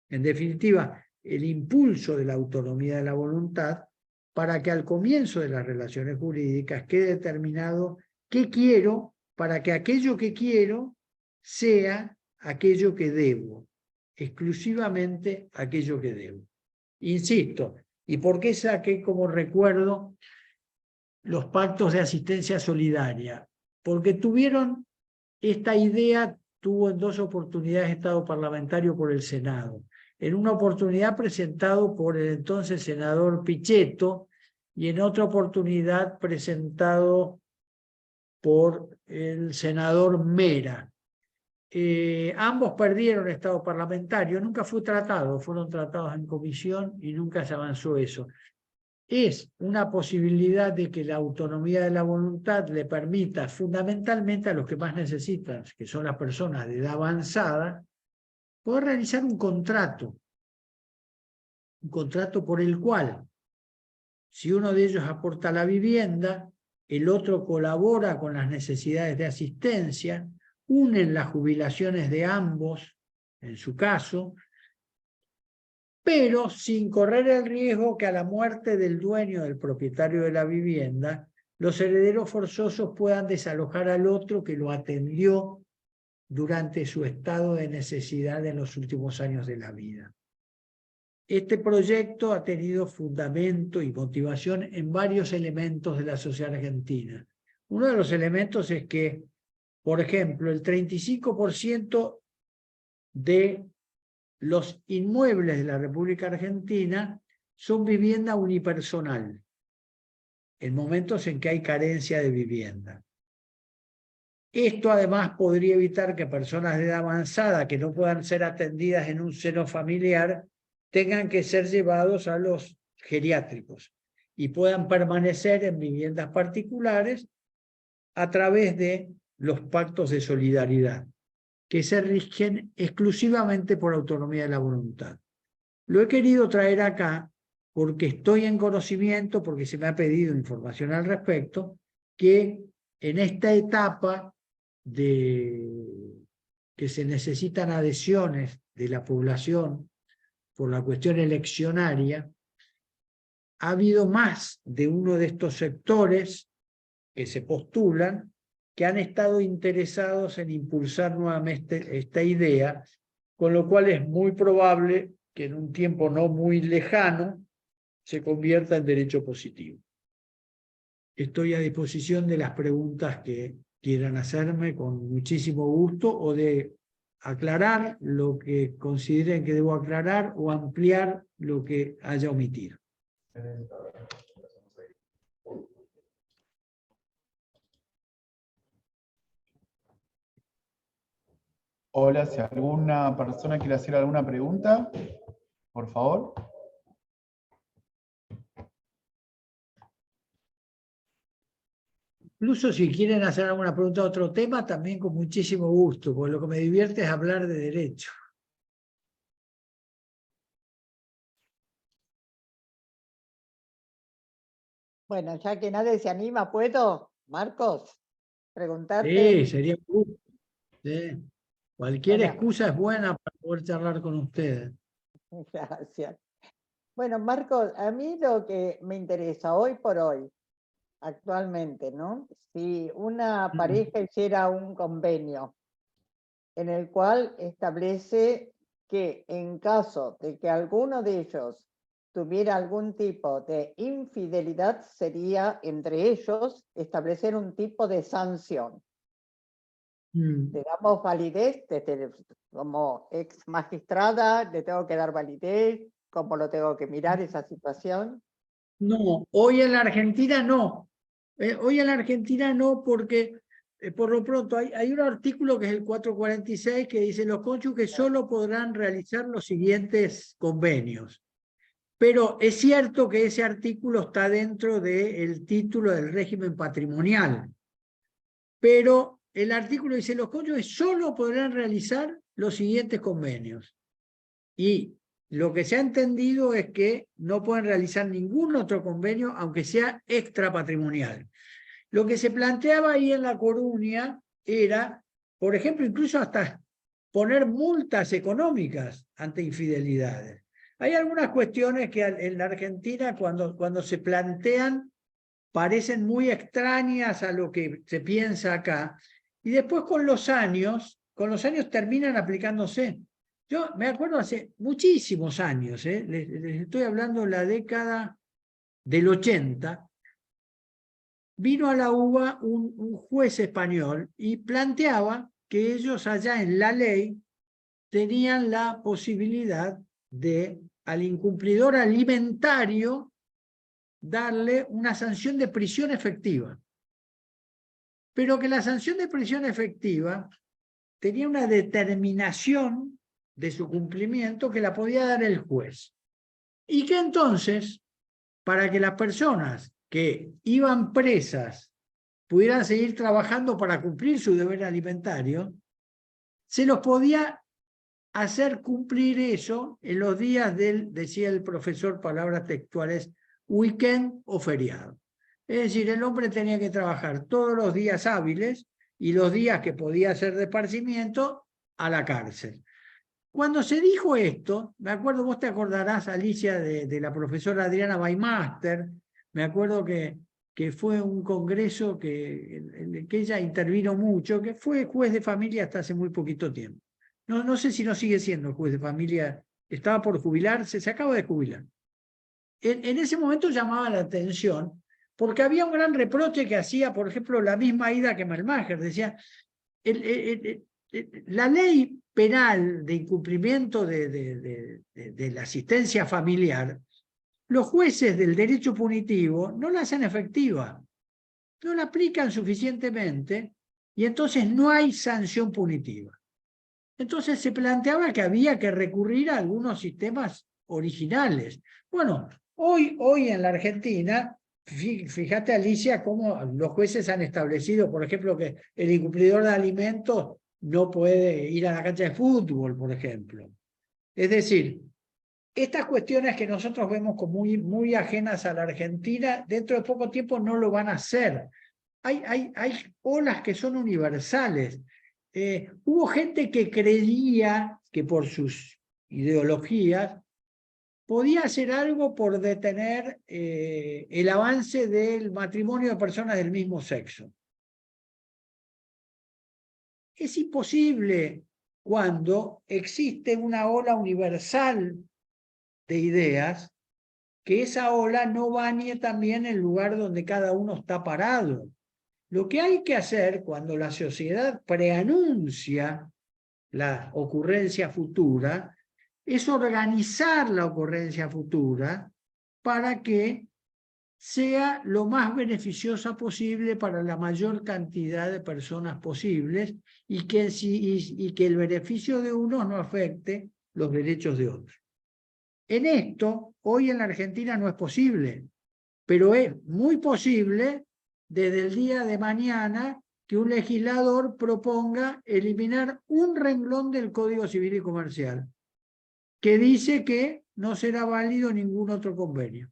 En definitiva, el impulso de la autonomía de la voluntad para que al comienzo de las relaciones jurídicas quede determinado qué quiero, para que aquello que quiero sea aquello que debo, exclusivamente aquello que debo. Insisto, ¿y por qué saqué como recuerdo los pactos de asistencia solidaria? Porque tuvieron esta idea, tuvo en 2 oportunidades estado parlamentario por el Senado. En una oportunidad presentado por el entonces senador Pichetto y en otra oportunidad presentado por el senador Mera. Ambos perdieron estado parlamentario, nunca fue tratado, fueron tratados en comisión y nunca se avanzó eso. Es una posibilidad de que la autonomía de la voluntad le permita fundamentalmente a los que más necesitan, que son las personas de edad avanzada, poder realizar un contrato por el cual, si uno de ellos aporta la vivienda, el otro colabora con las necesidades de asistencia, unen las jubilaciones de ambos, en su caso, pero sin correr el riesgo que a la muerte del dueño, del propietario de la vivienda, los herederos forzosos puedan desalojar al otro que lo atendió durante su estado de necesidad en los últimos años de la vida. Este proyecto ha tenido fundamento y motivación en varios elementos de la sociedad argentina. Uno de los elementos es que, por ejemplo, el 35% de los inmuebles de la República Argentina son vivienda unipersonal, en momentos en que hay carencia de vivienda. Esto además podría evitar que personas de edad avanzada que no puedan ser atendidas en un seno familiar tengan que ser llevados a los geriátricos y puedan permanecer en viviendas particulares a través de los pactos de solidaridad, que se rigen exclusivamente por autonomía de la voluntad. Lo he querido traer acá porque estoy en conocimiento, porque se me ha pedido información al respecto, que en esta etapa de que se necesitan adhesiones de la población por la cuestión eleccionaria, ha habido más de uno de estos sectores que se postulan que han estado interesados en impulsar nuevamente esta idea, con lo cual es muy probable que en un tiempo no muy lejano se convierta en derecho positivo. Estoy a disposición de las preguntas que quieran hacerme con muchísimo gusto, o de aclarar lo que consideren que debo aclarar o ampliar lo que haya omitido. Hola, si alguna persona quiere hacer alguna pregunta, por favor. Incluso si quieren hacer alguna pregunta de otro tema, también con muchísimo gusto, porque lo que me divierte es hablar de derecho. Bueno, ya que nadie se anima, ¿puedo, Marcos, Sí, preguntarte? sería un gusto. Sí. Cualquier Bueno, excusa es buena para poder charlar con ustedes. gracias. Bueno, Marcos, a mí lo que me interesa hoy por hoy, actualmente, ¿no? Si una pareja hiciera un convenio en el cual establece que en caso de que alguno de ellos tuviera algún tipo de infidelidad, sería entre ellos establecer un tipo de sanción. Le damos validez, como ex magistrada, le tengo que dar validez, cómo lo tengo que mirar esa situación. No, hoy en la Argentina no. Hoy en la Argentina no, porque por lo pronto hay un artículo que es el 446 que dice: los cónyuges solo podrán realizar los siguientes convenios. Pero es cierto que ese artículo está dentro del título del régimen patrimonial. Pero el artículo dice: los cónyuges solo podrán realizar los siguientes convenios. Y lo que se ha entendido es que no pueden realizar ningún otro convenio, aunque sea extrapatrimonial. Lo que se planteaba ahí en La Coruña era, por ejemplo, incluso hasta poner multas económicas ante infidelidades. Hay algunas cuestiones que en la Argentina, cuando se plantean, parecen muy extrañas a lo que se piensa acá, y después con los años terminan aplicándose. Yo me acuerdo hace muchísimos años, les estoy hablando de la década del 80, vino a la UBA un juez español y planteaba que ellos allá en la ley tenían la posibilidad de, al incumplidor alimentario, darle una sanción de prisión efectiva. Pero que la sanción de prisión efectiva tenía una determinación de su cumplimiento que la podía dar el juez. Y que entonces, para que las personas que iban presas pudieran seguir trabajando para cumplir su deber alimentario, se los podía hacer cumplir eso en los días del, decía el profesor, palabras textuales, weekend o feriado. Es decir, el hombre tenía que trabajar todos los días hábiles y los días que podía hacer de esparcimiento a la cárcel. Cuando se dijo esto, me acuerdo, vos te acordarás, Alicia, de la profesora Adriana Weimaster, me acuerdo que fue un congreso en el que ella intervino mucho, que fue juez de familia hasta hace muy poquito tiempo. No sé si no sigue siendo juez de familia, estaba por jubilarse, se acaba de jubilar. En ese momento llamaba la atención, porque había un gran reproche que hacía, por ejemplo, la misma Ida Kemmelmacher, decía, la ley penal de incumplimiento de la asistencia familiar, los jueces del derecho punitivo no la hacen efectiva, no la aplican suficientemente y entonces no hay sanción punitiva. Entonces se planteaba que había que recurrir a algunos sistemas originales. Bueno, hoy en la Argentina, fíjate, Alicia, cómo los jueces han establecido, por ejemplo, que el incumplidor de alimentos no puede ir a la cancha de fútbol, por ejemplo. Es decir, estas cuestiones que nosotros vemos como muy ajenas a la Argentina, dentro de poco tiempo no lo van a hacer. Hay olas que son universales. Hubo gente que creía que por sus ideologías podía hacer algo por detener el avance del matrimonio de personas del mismo sexo. Es imposible cuando existe una ola universal de ideas, que esa ola no bañe también el lugar donde cada uno está parado. Lo que hay que hacer cuando la sociedad preanuncia la ocurrencia futura es organizar la ocurrencia futura para que sea lo más beneficiosa posible para la mayor cantidad de personas posibles y que el beneficio de unos no afecte los derechos de otros. En esto, hoy en la Argentina no es posible, pero es muy posible desde el día de mañana que un legislador proponga eliminar un renglón del Código Civil y Comercial, que dice que no será válido ningún otro convenio.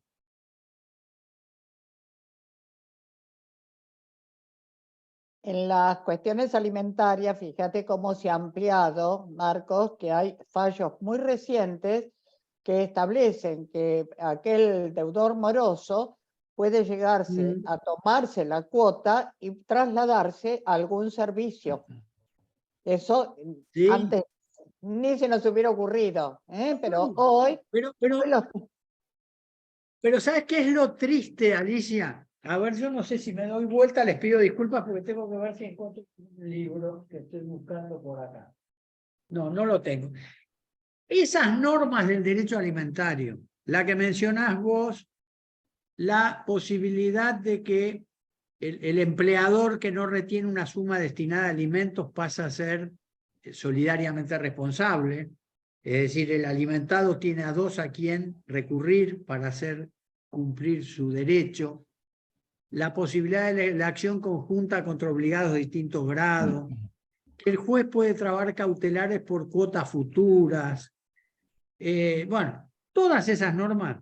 En las cuestiones alimentarias, fíjate cómo se ha ampliado, Marcos, que hay fallos muy recientes que establecen que aquel deudor moroso puede llegarse a tomarse la cuota y trasladarse a algún servicio. Eso Sí. antes ni se nos hubiera ocurrido, pero hoy... Pero ¿sabes qué es lo triste, Alicia? A ver, yo no sé si me doy vuelta, les pido disculpas porque tengo que ver si encuentro un libro que estoy buscando por acá. No, no lo tengo. Esas normas del derecho alimentario, la que mencionás vos, la posibilidad de que el empleador que no retiene una suma destinada a alimentos pasa a ser solidariamente responsable, es decir, el alimentado tiene a dos a quien recurrir para hacer cumplir su derecho, la posibilidad de la acción conjunta contra obligados de distintos grados, que el juez puede trabar cautelares por cuotas futuras. Bueno, todas esas normas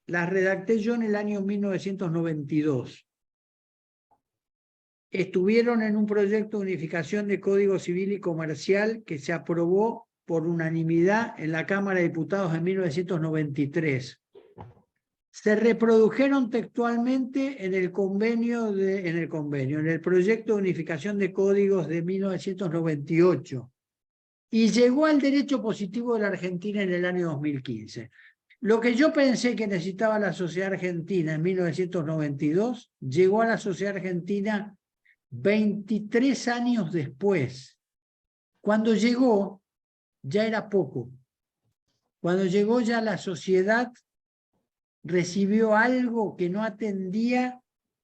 las redacté yo en el año 1992. Estuvieron en un proyecto de unificación de Código Civil y Comercial que se aprobó por unanimidad en la Cámara de Diputados en 1993. Se reprodujeron textualmente en el proyecto de unificación de códigos de 1998 y llegó al derecho positivo de la Argentina en el año 2015. Lo que yo pensé que necesitaba la sociedad argentina en 1992, llegó a la sociedad argentina 23 años después. Cuando llegó, ya era poco. Cuando llegó ya la sociedad recibió algo que no atendía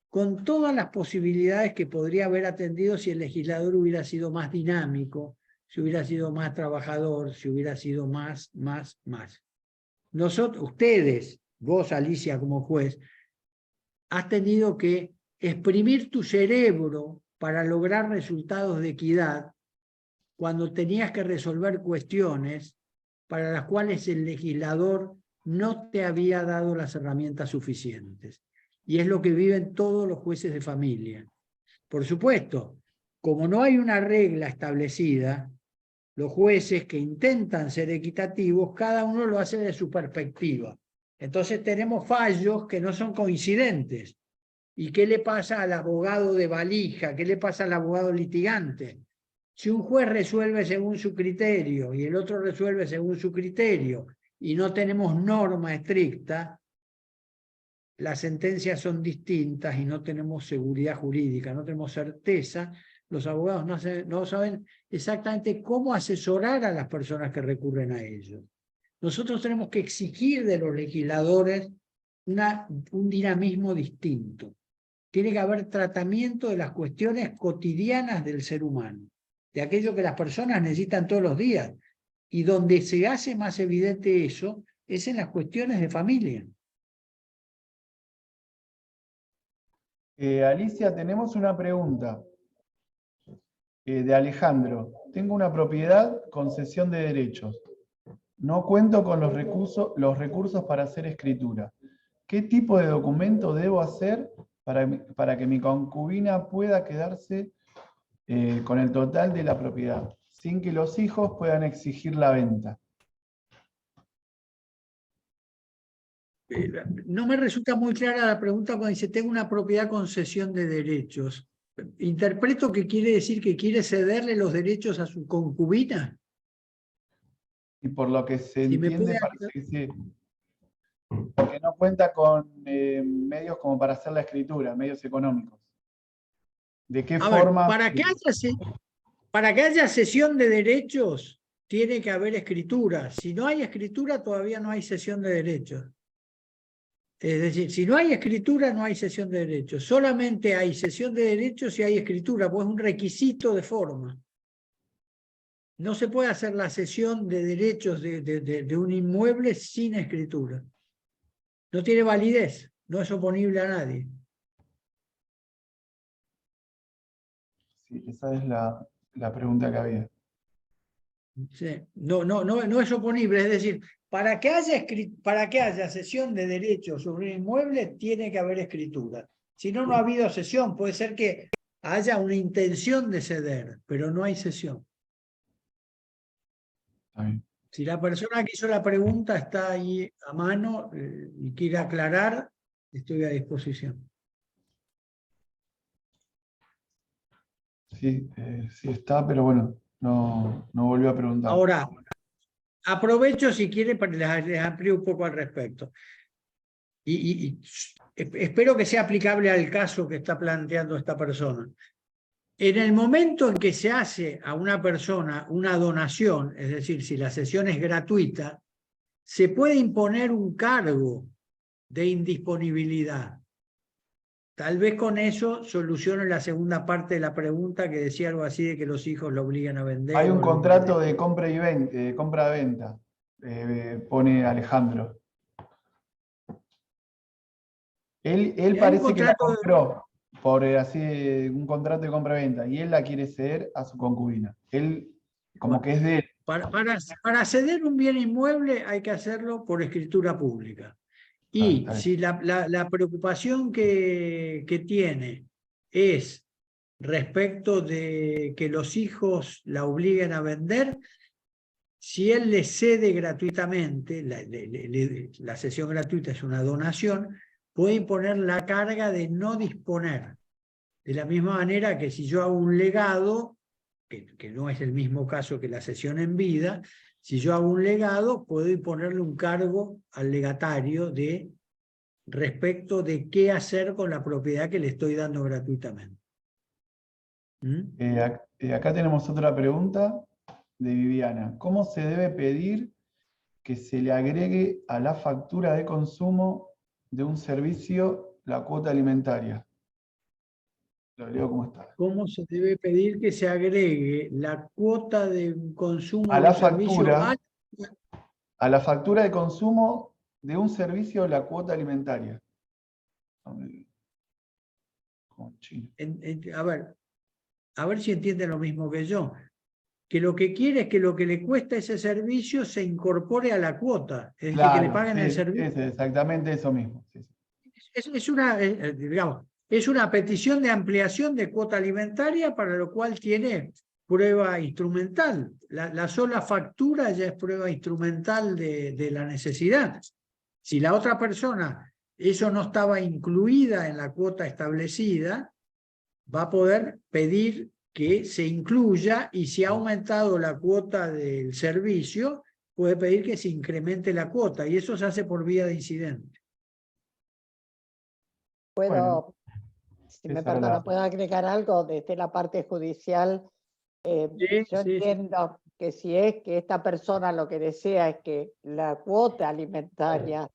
con todas las posibilidades que podría haber atendido si el legislador hubiera sido más dinámico, si hubiera sido más trabajador, si hubiera sido más. Nosotros, ustedes, vos, Alicia, como juez, has tenido que exprimir tu cerebro para lograr resultados de equidad cuando tenías que resolver cuestiones para las cuales el legislador no te había dado las herramientas suficientes. Y es lo que viven todos los jueces de familia. Por supuesto, como no hay una regla establecida, los jueces que intentan ser equitativos, cada uno lo hace de su perspectiva. Entonces tenemos fallos que no son coincidentes. ¿Y qué le pasa al abogado de valija? ¿Qué le pasa al abogado litigante? Si un juez resuelve según su criterio y el otro resuelve según su criterio y no tenemos norma estricta, las sentencias son distintas y no tenemos seguridad jurídica, no tenemos certeza, los abogados no saben exactamente cómo asesorar a las personas que recurren a ellos. Nosotros tenemos que exigir de los legisladores un dinamismo distinto. Tiene que haber tratamiento de las cuestiones cotidianas del ser humano, de aquello que las personas necesitan todos los días. Y donde se hace más evidente eso es en las cuestiones de familia. Alicia, tenemos una pregunta de Alejandro. Tengo una propiedad con cesión de derechos. No cuento con los recursos para hacer escritura. ¿Qué tipo de documento debo hacer para que mi concubina pueda quedarse con el total de la propiedad, sin que los hijos puedan exigir la venta? no me resulta muy clara la pregunta cuando dice tengo una propiedad con cesión de derechos. Interpreto que quiere decir que quiere cederle los derechos a su concubina. Y por lo que se Si me entiende, puede- parece que sí. Porque no cuenta con medios como para hacer la escritura, medios económicos. ¿De qué A ver, forma? para que haya cesión de derechos, tiene que haber escritura. Si no hay escritura, todavía no hay cesión de derechos. Es decir, si no hay escritura, no hay cesión de derechos. Solamente hay cesión de derechos si hay escritura, pues es un requisito de forma. No se puede hacer la cesión de derechos de un inmueble sin escritura. No tiene validez, no es oponible a nadie. Sí, esa es la pregunta que había. Sí. No es oponible, es decir, para que haya cesión de derechos sobre un inmueble tiene que haber escritura. Si no, no ha habido cesión. Puede ser que haya una intención de ceder, pero no hay cesión. Está bien. Si la persona que hizo la pregunta está ahí a mano y quiere aclarar, estoy a disposición. Sí, sí está, pero bueno, no volvió a preguntar. Ahora, aprovecho si quiere para les amplío un poco al respecto. Y espero que sea aplicable al caso que está planteando esta persona. En el momento en que se hace a una persona una donación, es decir, si la sesión es gratuita, se puede imponer un cargo de indisponibilidad. Tal vez con eso solucione la segunda parte de la pregunta que decía algo así de que los hijos lo obligan a vender. Hay un o lo contrato de compra y compra-venta, pone Alejandro. Él hay un parece que la contrato de- compró por así un contrato de compra-venta y él la quiere ceder a su concubina. Él como Bueno, que es de él. Para ceder un bien inmueble hay que hacerlo por escritura pública. Y Está bien. si la preocupación que tiene es respecto de que los hijos la obliguen a vender, si él le cede gratuitamente, la cesión gratuita es una donación, puede imponer la carga de no disponer. De la misma manera que si yo hago un legado, que no es el mismo caso que la cesión en vida, si yo hago un legado, puedo imponerle un cargo al legatario respecto de qué hacer con la propiedad que le estoy dando gratuitamente. ¿Mm? Acá tenemos otra pregunta de Viviana. ¿Cómo se debe pedir que se le agregue a la factura de consumo de un servicio la cuota alimentaria? Lo leo como está. ¿Cómo se debe pedir que se agregue la cuota de consumo A de la un servicio factura, a la factura de consumo de un servicio la cuota alimentaria. Como chino. a ver si entiende lo mismo que yo? Que lo que quiere es que lo que le cuesta ese servicio se incorpore a la cuota, es decir, que le Claro, paguen sí, el servicio. es exactamente eso mismo. Sí, sí. Es una petición de ampliación de cuota alimentaria para lo cual tiene prueba instrumental. La sola factura ya es prueba instrumental de la necesidad. Si la otra persona, eso no estaba incluida en la cuota establecida, va a poder pedir que se incluya y si ha aumentado la cuota del servicio, puede pedir que se incremente la cuota y eso se hace por vía de incidente. Puedo, si me esa era perdona, ¿puedo agregar algo desde la parte judicial? Yo Sí. entiendo que si es que esta persona lo que desea es que la cuota alimentaria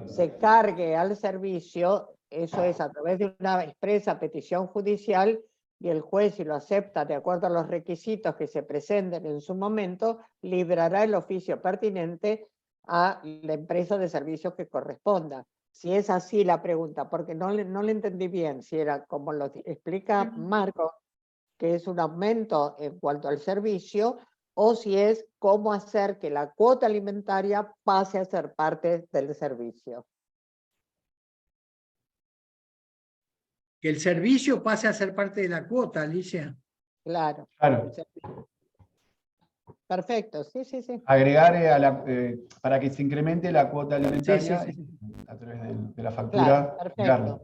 se cargue al servicio, eso es a través de una expresa petición judicial y el juez, si lo acepta de acuerdo a los requisitos que se presenten en su momento, librará el oficio pertinente a la empresa de servicios que corresponda. Si es así la pregunta, porque no le entendí bien, si era como lo explica Marco, que es un aumento en cuanto al servicio, o si es cómo hacer que la cuota alimentaria pase a ser parte del servicio. Que el servicio pase a ser parte de la cuota, Alicia. Claro. Claro. Perfecto, sí. Agregar para que se incremente la cuota alimentaria. Sí. a través de la factura, Claro, pegarla.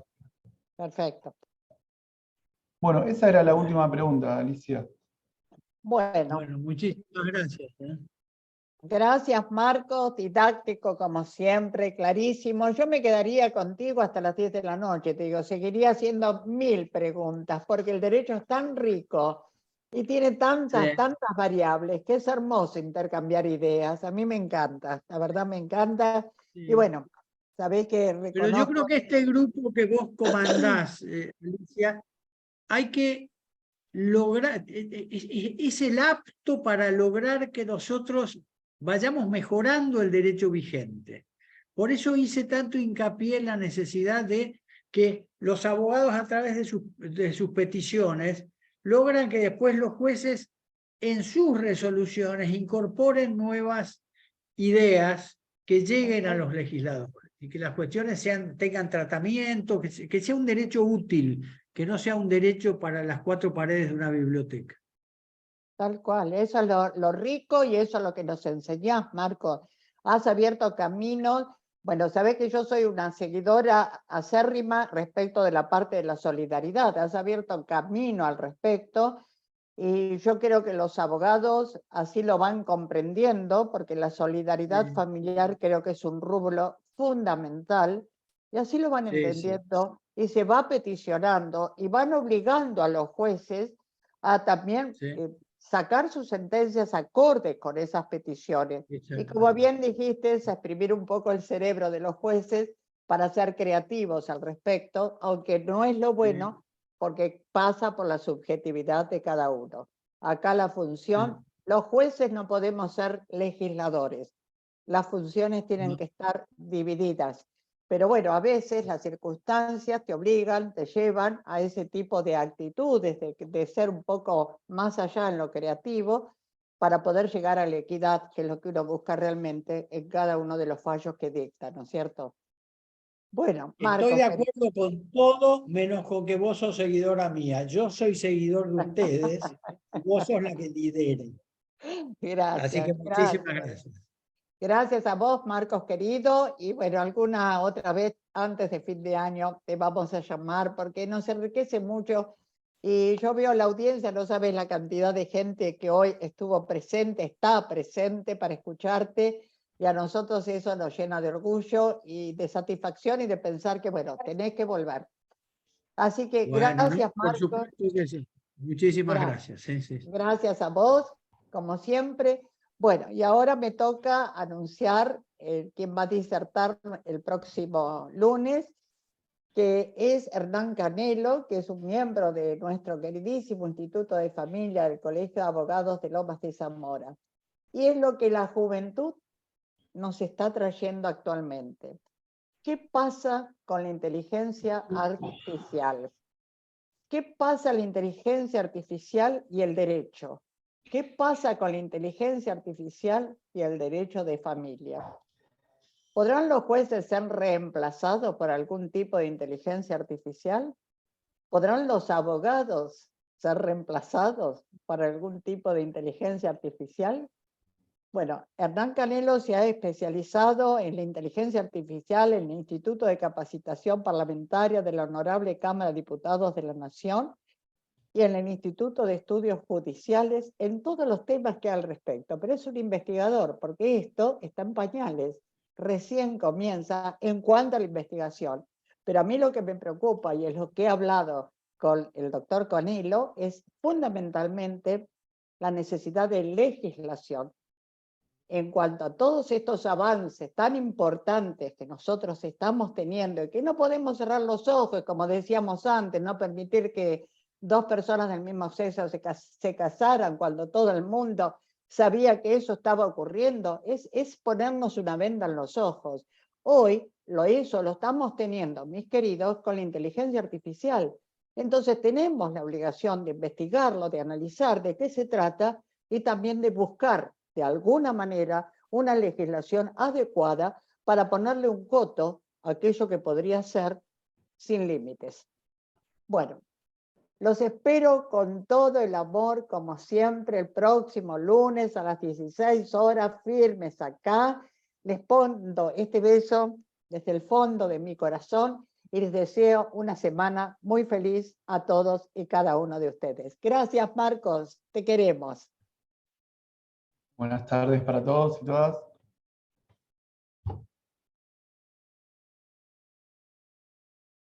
perfecto, perfecto. Bueno, esa era la última pregunta, Alicia. Bueno, Bueno, muchísimas gracias. gracias Marcos, didáctico como siempre, clarísimo. Yo me quedaría contigo hasta las 10 de la noche, te digo, seguiría haciendo 1000 preguntas, porque el derecho es tan rico y tiene tantas, Sí. tantas variables, que es hermoso intercambiar ideas. A mí me encanta, la verdad me encanta. Y Sí. bueno, sabés que Pero yo reconozco... creo que este grupo que vos comandás, Alicia, hay que lograr, es el apto para lograr que nosotros vayamos mejorando el derecho vigente. Por eso hice tanto hincapié en la necesidad de que los abogados a través de sus peticiones logran que después los jueces en sus resoluciones incorporen nuevas ideas que lleguen a los legisladores y que las cuestiones tengan tratamiento, que sea un derecho útil, que no sea un derecho para las 4 paredes de una biblioteca. Tal cual, eso es lo rico y eso es lo que nos enseñás, Marco. Has abierto caminos. Bueno, sabés que yo soy una seguidora acérrima respecto de la parte de la solidaridad. Has abierto camino al respecto y yo creo que los abogados así lo van comprendiendo, porque la solidaridad Sí. familiar creo que es un rubro fundamental y así lo van Sí, sí. entendiendo y se va peticionando y van obligando a los jueces a también Sí. sacar sus sentencias acordes con esas peticiones. Y como bien dijiste, es exprimir un poco el cerebro de los jueces para ser creativos al respecto, aunque no es lo bueno, porque pasa por la subjetividad de cada uno. Acá la función, los jueces no podemos ser legisladores, las funciones tienen No. que estar divididas. Pero bueno, a veces las circunstancias te obligan, te llevan a ese tipo de actitudes, de ser un poco más allá en lo creativo, para poder llegar a la equidad, que es lo que uno busca realmente en cada uno de los fallos que dicta, ¿no es cierto? Bueno, Estoy Marcos, de acuerdo con todo, menos con que vos sos seguidora mía. Yo soy seguidor de ustedes, y vos sos la que lidera. Así que gracias, muchísimas gracias. gracias. Gracias a vos, Marcos querido, y bueno, alguna otra vez antes de fin de año te vamos a llamar porque nos enriquece mucho y yo veo la audiencia, no sabes la cantidad de gente que hoy estuvo presente, está presente para escucharte y a nosotros eso nos llena de orgullo y de satisfacción y de pensar que bueno, tenés que volver. Así que Bueno, no, gracias, por Marcos. supuesto que sí. Muchísimas Gracias. gracias. Sí, sí. Gracias a vos, como siempre. Bueno, y ahora me toca anunciar quién va a disertar el próximo lunes, que es Hernán Canelo, que es un miembro de nuestro queridísimo Instituto de Familia del Colegio de Abogados de Lomas de Zamora. Y es lo que la juventud nos está trayendo actualmente. ¿Qué pasa con la inteligencia artificial? ¿Qué pasa la inteligencia artificial y el derecho? ¿Qué pasa con la inteligencia artificial y el derecho de familia? ¿Podrán los jueces ser reemplazados por algún tipo de inteligencia artificial? ¿Podrán los abogados ser reemplazados por algún tipo de inteligencia artificial? Bueno, Hernán Canelo se ha especializado en la inteligencia artificial en el Instituto de Capacitación Parlamentaria de la Honorable Cámara de Diputados de la Nación y en el Instituto de Estudios Judiciales en todos los temas que hay al respecto. Pero es un investigador, porque esto está en pañales, recién comienza en cuanto a la investigación. Pero a mí lo que me preocupa, y es lo que he hablado con el doctor Canelo, es fundamentalmente la necesidad de legislación. En cuanto a todos estos avances tan importantes que nosotros estamos teniendo y que no podemos cerrar los ojos, como decíamos antes, no permitir que dos personas del mismo sexo se casaran cuando todo el mundo sabía que eso estaba ocurriendo, es ponernos una venda en los ojos. Hoy lo estamos teniendo, mis queridos, con la inteligencia artificial. Entonces tenemos la obligación de investigarlo, de analizar de qué se trata y también de buscar de alguna manera una legislación adecuada para ponerle un coto a aquello que podría ser sin límites. Bueno, los espero con todo el amor, como siempre, el próximo lunes a las 16 horas, firmes acá. Les pongo este beso desde el fondo de mi corazón y les deseo una semana muy feliz a todos y cada uno de ustedes. Gracias, Marcos, te queremos. Buenas tardes para todos y todas.